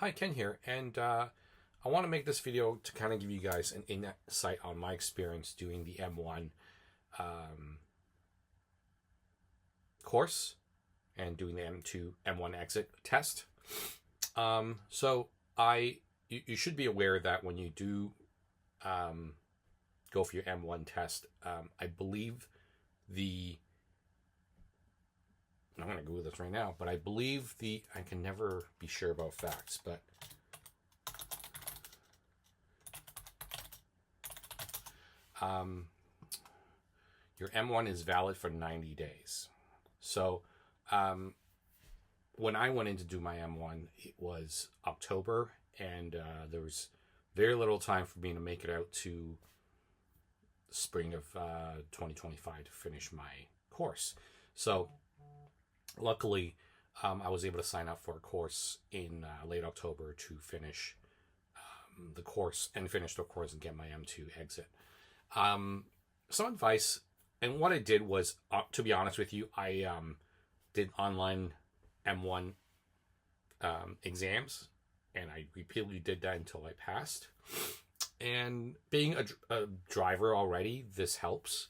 Hi, Ken here, and I want to make this video to kind of give you guys an insight on my experience doing the M1 um, course and doing the M2 M1 exit test. So you should be aware that when you do go for your M1 test, I believe I'm going to Google this right now, but I believe I can never be sure about facts, but your M1 is valid for 90 days. So when I went in to do my M1, it was October, and there was very little time for me to make it out to spring of 2025 to finish my course. So luckily, I was able to sign up for a course in late October to finish the course and get my M2 exit. Some advice, and what I did was, to be honest with you, I did online M1 exams, and I repeatedly did that until I passed. And being a driver already, this helps.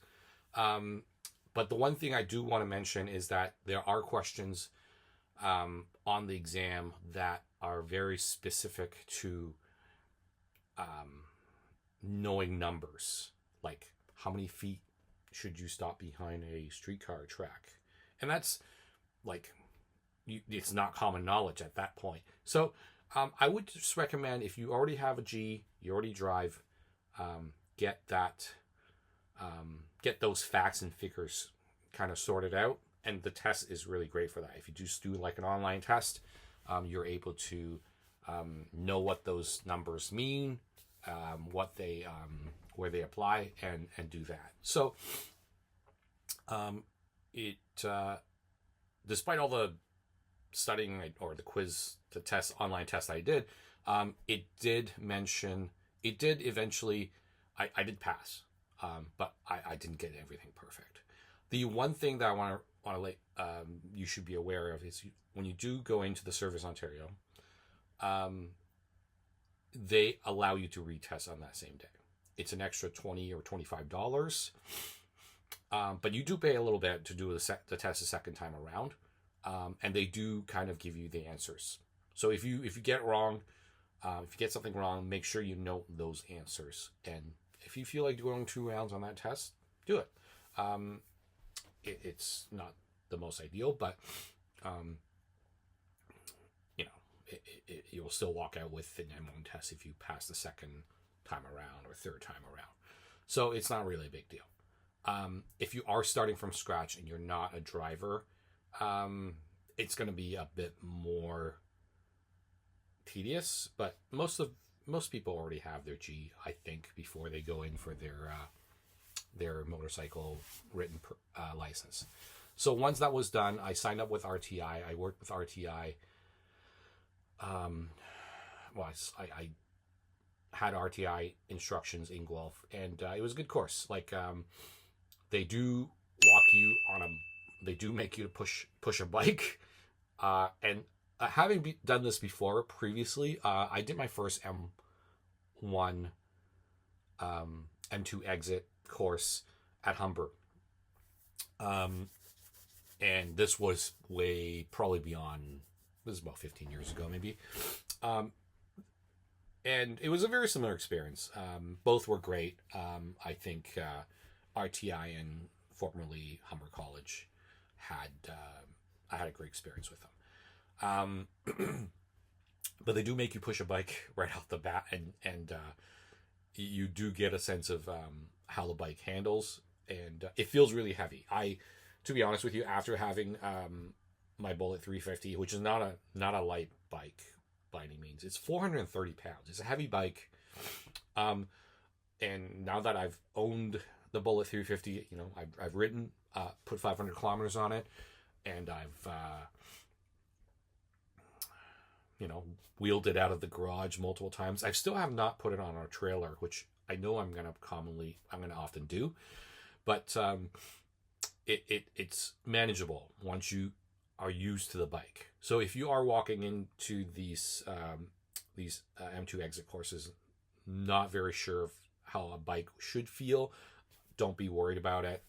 But the one thing I do want to mention is that there are questions on the exam that are very specific to knowing numbers, like how many feet should you stop behind a streetcar track, and that's like it's not common knowledge at that point. So I would just recommend, if you already have a G, you already drive, get those facts and figures kind of sorted out, and the test is really great for that. If you just do like an online test, you're able to know what those numbers mean, where they apply, and do that. So despite all the studying or the online test I did, it did eventually, I did pass, but I didn't get everything perfect. The one thing that I want to let you should be aware of is when you do go into the Service Ontario, they allow you to retest on that same day. It's an extra $20 or $25, but you do pay a little bit to do the test a second time around, and they do kind of give you the answers. So if you get wrong, if you get something wrong, make sure you note those answers. And if you feel like going 2 rounds on that test, do it. It's not the most ideal, but you'll still walk out with an M1 test if you pass the second time around or third time around. So it's not really a big deal. If you are starting from scratch and you're not a driver, it's going to be a bit more tedious, but most people already have their G, I think, before they go in for their motorcycle written license. So once that was done, I signed up with RTI. I worked with RTI. I had RTI instructions in Guelph, and it was a good course. Like, they do they do make you to push a bike, and having done this before previously, I did my first M1 M2 exit course at Humber, and this was probably beyond. This is about 15 years ago, maybe. And it was a very similar experience. Both were great. I think RTI and formerly Humber College I had a great experience with them. But they do make you push a bike right off the bat, and you do get a sense of how the bike handles, and it feels really heavy. To be honest with you, after having my Bullet 350, which is not a light bike by any means, it's 430 pounds. It's a heavy bike, and now that I've owned the Bullet 350, I've ridden, put 500 kilometers on it, and I've wheeled it out of the garage multiple times. I still have not put it on our trailer, which I know I'm gonna often do, but it's manageable once you are used to the bike. So if you are walking into these M2 exit courses, not very sure of how a bike should feel, don't be worried about it.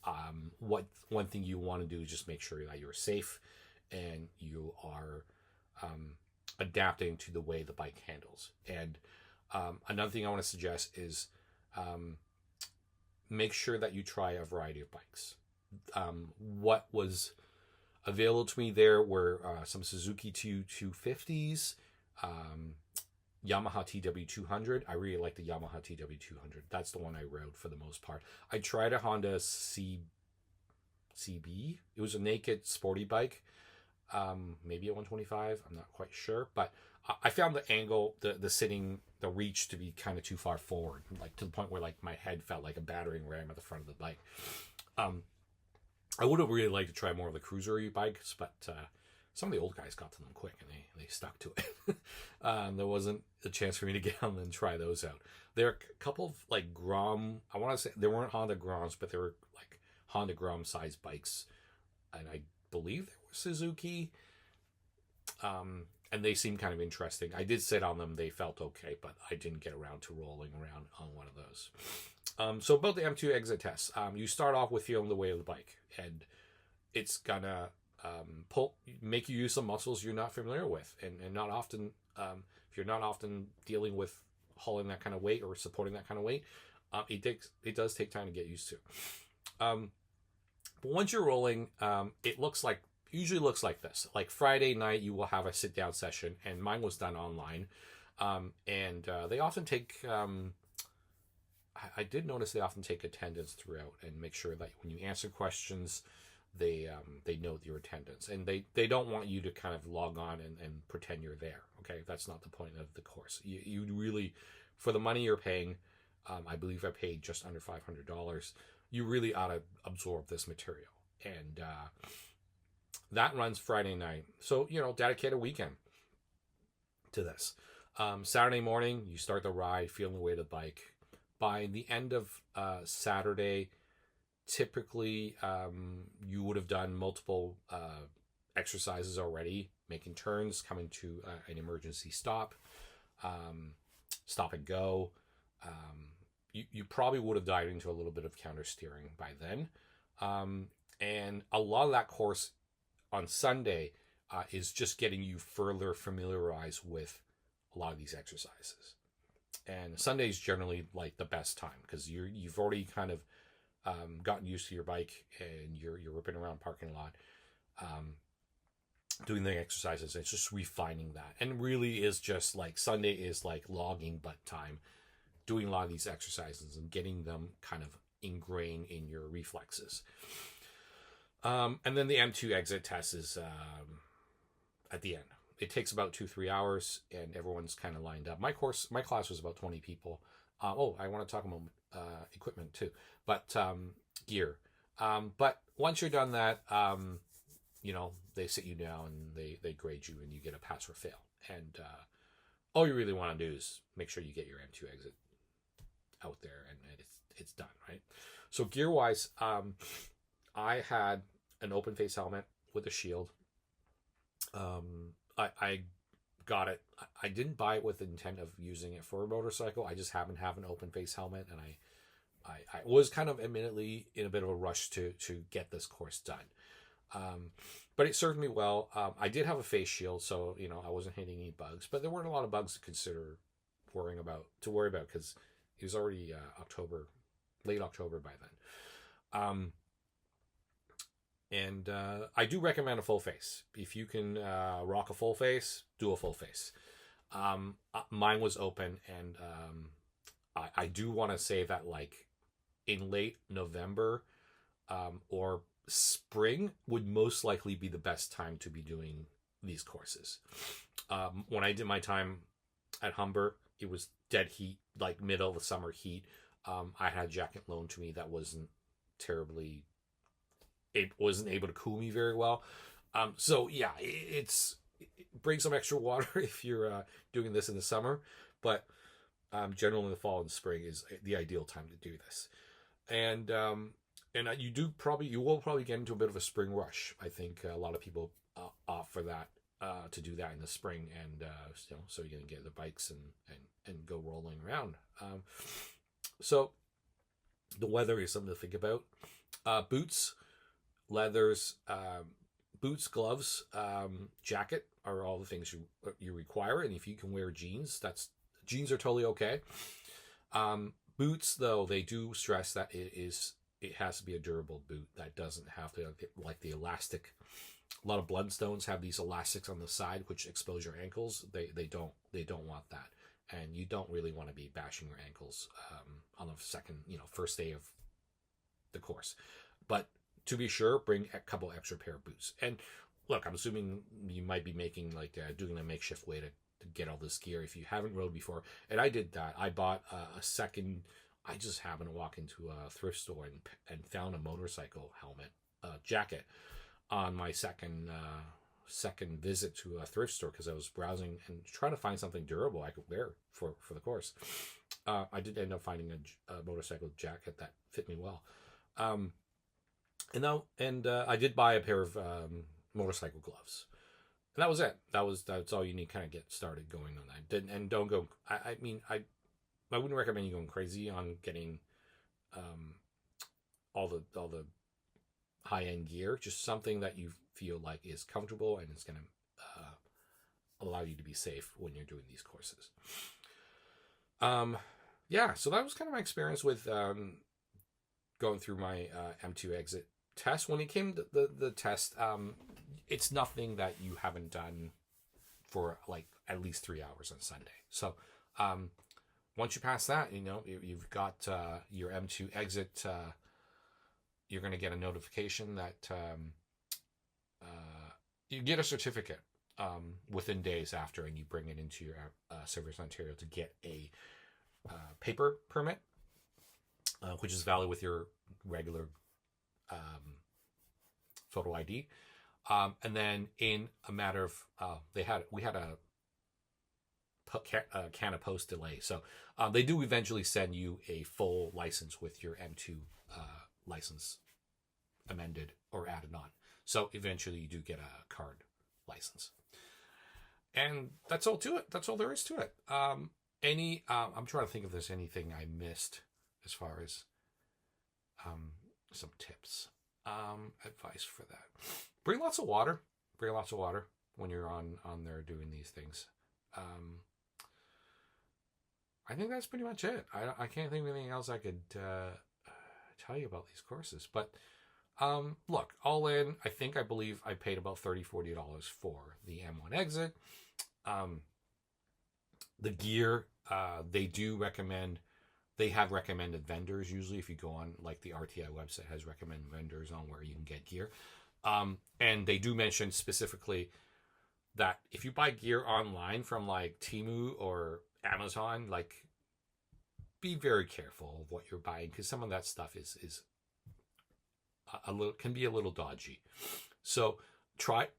One thing you want to do is just make sure that you're safe and you are adapting to the way the bike handles. And another thing I want to suggest is make sure that you try a variety of bikes. What was available to me there were some Suzuki 250s, Yamaha TW200. I really like the Yamaha TW200. That's the one I rode for the most part. I tried a Honda CB. It was a naked sporty bike, maybe a 125. I'm not quite sure, but I found the angle, the sitting, the reach to be kind of too far forward, like to the point where like my head felt like a battering ram at the front of the bike. I would have really liked to try more of the cruisery bikes, but some of the old guys got to them quick and they stuck to it. There wasn't a chance for me to get on and try those out. There are a couple of like Grom, I want to say they weren't Honda Groms, but they were like Honda Grom sized bikes. And I believe they were Suzuki. And they seemed kind of interesting. I did sit on them. They felt okay, but I didn't get around to rolling around on one of those. So about the M2 exit test, you start off with feeling the weight of the bike, and it's gonna make you use some muscles you're not familiar with, and not often. If you're not often dealing with hauling that kind of weight or supporting that kind of weight, it does take time to get used to. But once you're rolling, it usually looks like this. Like Friday night, you will have a sit down session, and mine was done online, and they often take. I did notice they often take attendance throughout and make sure that when you answer questions, they note your attendance, and they don't want you to kind of log on and pretend you're there. Okay, that's not the point of the course. You really, for the money you're paying, I believe I paid just under $500. You really ought to absorb this material, and that runs Friday night. So dedicate a weekend to this. Saturday morning, you start the ride, feeling the weight of the bike. By the end of Saturday, typically you would have done multiple exercises already, making turns, coming to an emergency stop, stop and go. You probably would have dived into a little bit of counter steering by then. And a lot of that course on Sunday is just getting you further familiarized with a lot of these exercises. And Sunday is generally like the best time because you've already kind of gotten used to your bike and you're ripping around parking lot, doing the exercises. It's just refining that, and really is just like Sunday is like logging butt time, doing a lot of these exercises and getting them kind of ingrained in your reflexes. And then the M2 exit test is at the end. It takes about 2-3 hours, and everyone's kind of lined up. My class was about 20 people. I want to talk about equipment too, but gear. But once you're done that, they sit you down and they grade you, and you get a pass or fail. And all you really want to do is make sure you get your M2 exit out there, and it's done, right? So gear wise, I had an open face helmet with a shield. I got it. I didn't buy it with the intent of using it for a motorcycle. I just happened to have an open face helmet, and I was kind of admittedly in a bit of a rush to get this course done. But it served me well. I did have a face shield, so I wasn't hitting any bugs, but there weren't a lot of bugs to consider worry about because it was already late October by then. And I do recommend a full face. If you can rock a full face, do a full face. Mine was open, and I do want to say that like in late November or spring would most likely be the best time to be doing these courses. When I did my time at Humber, it was dead heat, like middle of the summer heat. I had a jacket loaned to me that wasn't able to cool me very well. So yeah, bring some extra water if you're doing this in the summer, but generally in the fall and spring is the ideal time to do this. And you will probably get into a bit of a spring rush. I think a lot of people off for that, to do that in the spring, and so you can get the bikes and go rolling around. So the weather is something to think about. Boots, leathers, boots, gloves, jacket are all the things you require, and if you can wear jeans, jeans are totally okay. Boots, though, they do stress that it has to be a durable boot that doesn't have to, like the elastic. A lot of Bloodstones have these elastics on the side which expose your ankles. They don't want that, and you don't really want to be bashing your ankles on the first day of the course. But to be sure, bring a couple extra pair of boots. And look, I'm assuming you might be making doing a makeshift way to get all this gear if you haven't rode before. And I did that. I bought a second. I just happened to walk into a thrift store and found a motorcycle helmet, jacket, on my second visit to a thrift store, because I was browsing and trying to find something durable I could wear for the course. I did end up finding a motorcycle jacket that fit me well. And I did buy a pair of motorcycle gloves. And that was it. That's all you need to kind of get started going on that. And don't go. I mean, I wouldn't recommend you going crazy on getting all the high end gear. Just something that you feel like is comfortable and is going to allow you to be safe when you're doing these courses. Yeah. So that was kind of my experience with going through my M2 exit test. When it came to the test, it's nothing that you haven't done for at least 3 hours on Sunday. So once you pass that, you've got your M2 exit. You're going to get a notification that you get a certificate within days after, and you bring it into your Service Ontario to get a paper permit, which is valid with your regular photo ID. And then in a matter of, we had a Canada Post delay. So they do eventually send you a full license with your M2 license amended or added on. So eventually you do get a card license. And that's all to it. That's all there is to it. I'm trying to think if there's anything I missed as far as some tips. Advice for that. Bring lots of water. Bring lots of water when you're on there doing these things. I think that's pretty much it. I can't think of anything else I could tell you about these courses. But look, all in, I believe I paid about $30-40 for the M1 exit. The gear, they do recommend. They have recommended vendors. Usually if you go on, the RTI website has recommended vendors on where you can get gear. And they do mention specifically that if you buy gear online from Temu or Amazon, be very careful of what you're buying, because some of that stuff is can be a little dodgy. So that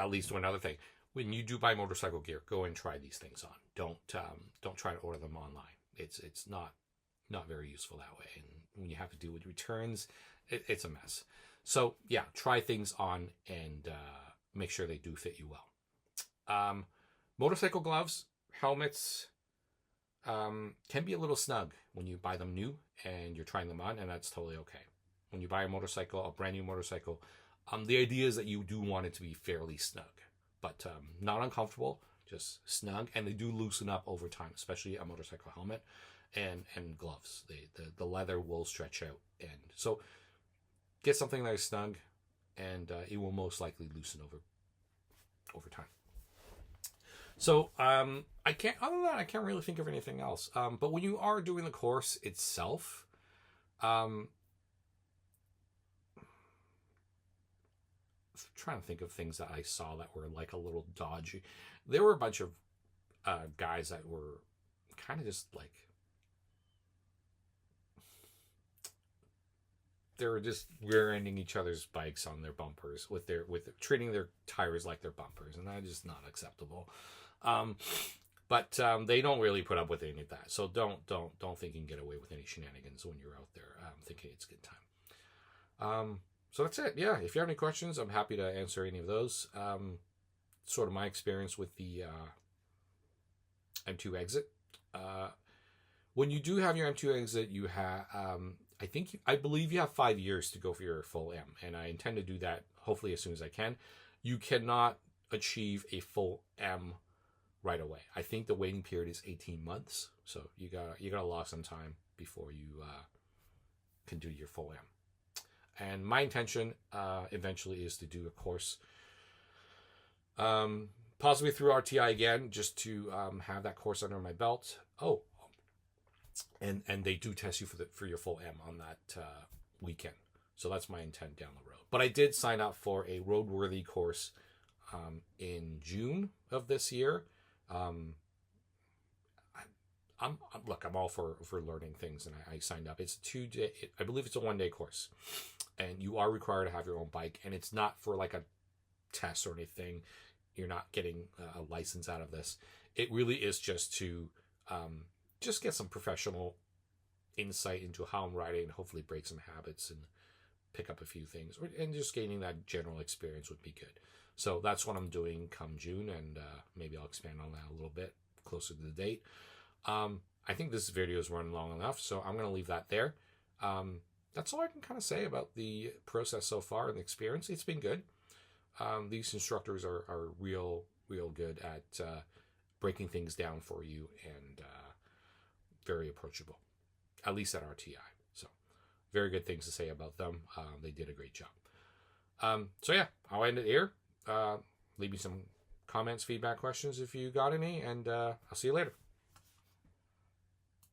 leads to another thing. When you do buy motorcycle gear, go and try these things on. Don't try to order them online. It's not very useful that way, and when you have to deal with returns, it's a mess. So yeah, try things on and make sure they do fit you well. Motorcycle gloves, helmets can be a little snug when you buy them new and you're trying them on, and that's totally okay. When you buy a brand new motorcycle, the idea is that you do want it to be fairly snug, but not uncomfortable. Just snug, and they do loosen up over time, especially a motorcycle helmet and gloves. The leather will stretch out, and so get something that is snug, and it will most likely loosen over time. So I can't. Other than that, I can't really think of anything else. But when you are doing the course itself, trying to think of things that I saw that were a little dodgy. There were a bunch of guys that were kind of just they were just rear-ending each other's bikes on their bumpers with treating their tires like their bumpers, and that is just not acceptable. But they don't really put up with any of that. So don't think you can get away with any shenanigans when you're out there thinking it's a good time. So that's it. Yeah, if you have any questions, I'm happy to answer any of those. Sort of my experience with the M2 exit. When you do have your M2 exit, you have, I believe you have 5 years to go for your full M, and I intend to do that hopefully as soon as I can. You cannot achieve a full M right away. I think the waiting period is 18 months, so you gotta lock some time before you can do your full M. And my intention eventually is to do a course, possibly through RTI again, just to have that course under my belt. Oh, and they do test you for your full M on that weekend. So that's my intent down the road. But I did sign up for a roadworthy course in June of this year. I'm all for learning things, and I signed up. It's a 2-day, I believe it's a 1-day course, and you are required to have your own bike, and it's not for like a test or anything. You're not getting a license out of this. It really is just to just get some professional insight into how I'm riding, and hopefully break some habits and pick up a few things, and just gaining that general experience would be good. So that's what I'm doing come June, and maybe I'll expand on that a little bit closer to the date. I think this video is running long enough, so I'm going to leave that there. That's all I can kind of say about the process so far and the experience. It's been good. These instructors are real good at breaking things down for you, and very approachable, at least at RTI. So very good things to say about them. They did a great job. So yeah, I'll end it here. Leave me some comments, feedback, questions if you got any, and I'll see you later.